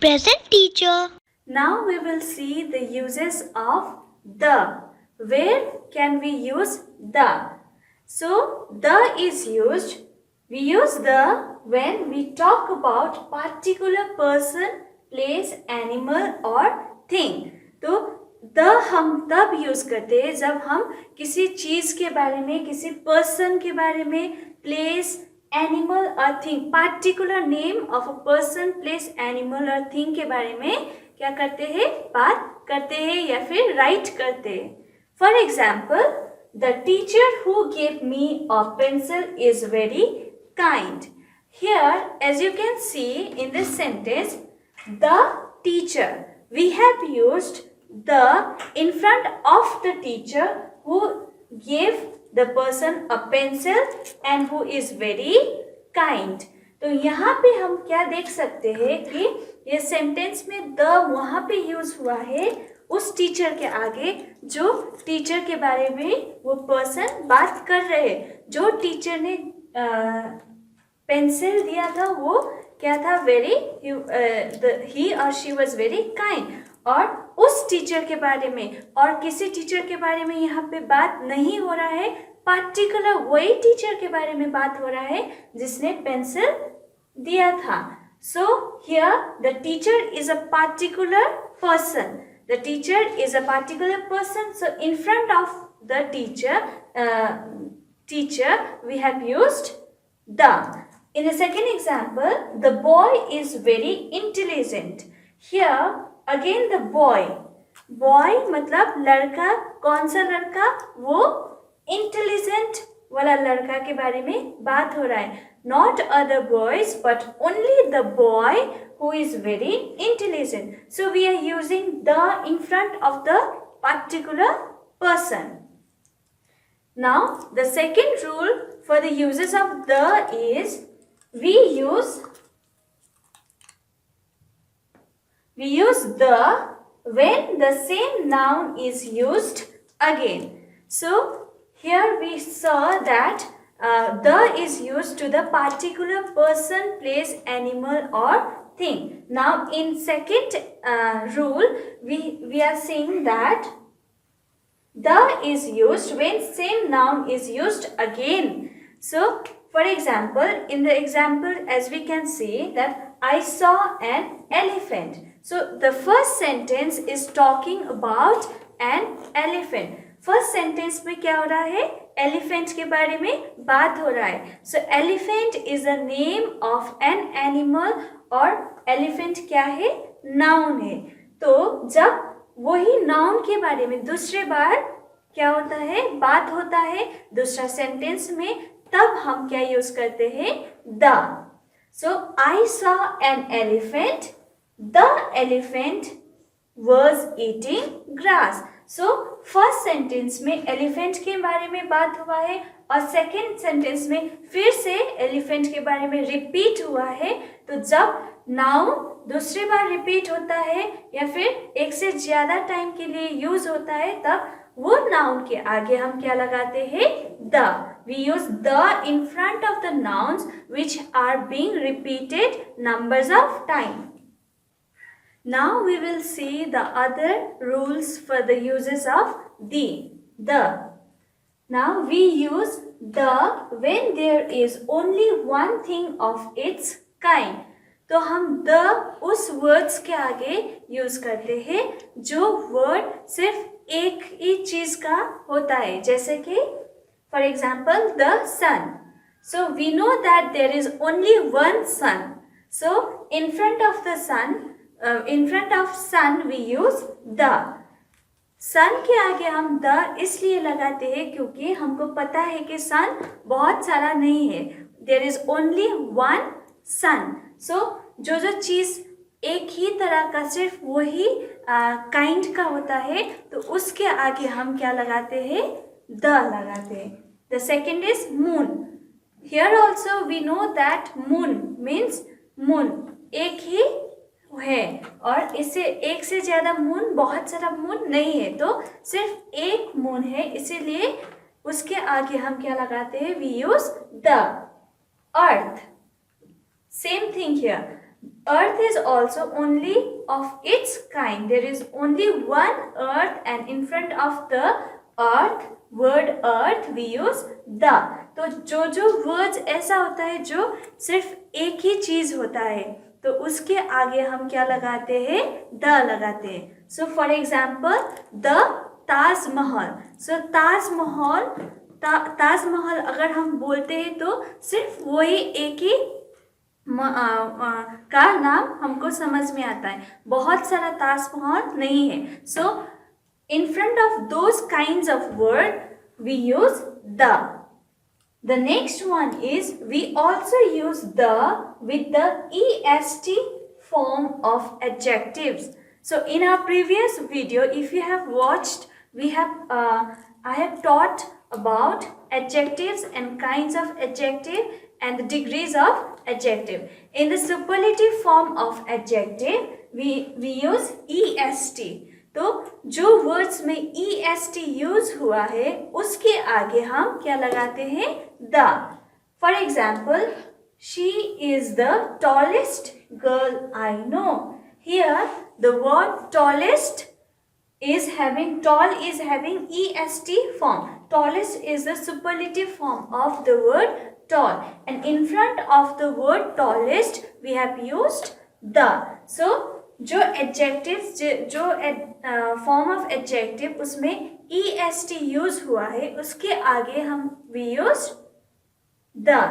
Present teacher. Now we will see the uses of the. Where can we use the? So the is used. We use the when we talk about particular person, place, animal or thing. तो the हम तब use करते हैं जब हम किसी चीज के बारे में, किसी पर्सन के बारे में, प्लेस, एनिमल और thing, particular name of a person, place, animal और थिंग के बारे में क्या करते हैं, बात करते हैं या फिर राइट करते हैं. For example, the teacher who gave me a pencil is very kind. Here, as you can see in this sentence, the teacher, we have used the in front of the teacher who gave the person a pencil and who is very kind. तो यहाँ पे हम क्या देख सकते हैं कि ये सेंटेंस में the वहाँ पे यूज हुआ है उस टीचर के आगे जो टीचर के बारे में वो पर्सन बात कर रहे हैं. जो टीचर ने पेंसिल दिया था वो क्या था, वेरी, ही और शी वॉज वेरी काइंड. और उस टीचर के बारे में और किसी टीचर के बारे में यहाँ पे बात नहीं हो रहा है, पार्टिकुलर वही टीचर के बारे में बात हो रहा है जिसने पेंसिल दिया था. So here the teacher is a particular person. The teacher is a particular person. So in front of the teacher we have used the. In the second example, the boy is very intelligent. Here again the boy. Boy मतलब लड़का. कौन सा लड़का, वो intelligent वाला लड़का के बारे में बात हो रहा है. Not other boys but only the boy who is very intelligent. So we are using the in front of the particular person. Now the second rule for the uses of the is we use the when the same noun is used again. So here we saw that the is used to the particular person, place, animal or thing. Now in second rule we are saying that the is used when same noun is used again. So for example, in the example as we can see that I saw an elephant. So the first sentence is talking about an elephant. First sentence में क्या हो रहा है, elephant के बारे में बात हो रहा है. So elephant is a name of an animal और elephant क्या है, noun है. तो जब वही noun के बारे में दूसरे बार क्या होता है, बात होता है दूसरा सेंटेंस में, तब हम क्या यूज करते हैं, the. So I saw an elephant. The elephant was eating grass. So first sentence में एलिफेंट के बारे में बात हुआ है और सेकेंड सेंटेंस में फिर से एलिफेंट के बारे में रिपीट हुआ है. तो जब नाउन दूसरी बार रिपीट होता है या फिर एक से ज्यादा टाइम के लिए यूज होता है, तब वो नाउन के आगे हम क्या लगाते हैं, the. We use the in front of the nouns which are being repeated numbers of time. Now we will see the other rules for the uses of the. Now we use the when there is only one thing of its kind. तो हम the उस words के आगे use करते हैं जो word सिर्फ एक ही चीज का होता है. जैसे कि for example the sun. So we know that there is only one sun. So in front of the sun, in front of sun we use the. sun के आगे हम the इसलिए लगाते हैं क्योंकि हमको पता है कि sun बहुत सारा नहीं है. There is only one sun. So जो चीज एक ही तरह का सिर्फ वही काइंड का होता है, तो उसके आगे हम क्या लगाते हैं, the लगाते हैं. The second is moon. Here also we know that moon means moon एक ही है और इससे एक से ज्यादा मून, बहुत सारा मून नहीं है, तो सिर्फ एक मून है, इसीलिए उसके आगे हम क्या लगाते हैं, we use the. Earth, same thing here. Earth is also only of its kind. There is only one earth, and in front of the earth, word earth, we use the. तो जो जो words ऐसा होता है जो सिर्फ एक ही चीज होता है, तो उसके आगे हम क्या लगाते हैं? द लगाते हैं. So for example the Taj Mahal. So Taj Mahal, Taj Mahal अगर हम बोलते हैं तो सिर्फ वही एक ही का नाम हमको समझ में आता है, बहुत सारा ताजमहल नहीं है. So in front of those kinds of word we use the. The next one is we also use the with the est form of adjectives. So in our previous video, if you have watched, I have taught about adjectives and kinds of adjective and the degrees of adjective. In the superlative form of adjective, we use est. तो जो words में est use हुआ है उसके आगे हम क्या लगाते हैं? The. For example, she is the tallest girl I know. Here the word tallest is having est form. Tallest is the superlative form of the word tall, and in front of the word tallest we have used the. So जो adjectives, जो form of adjective उसमें est use हुआ है उसके आगे हम we use the.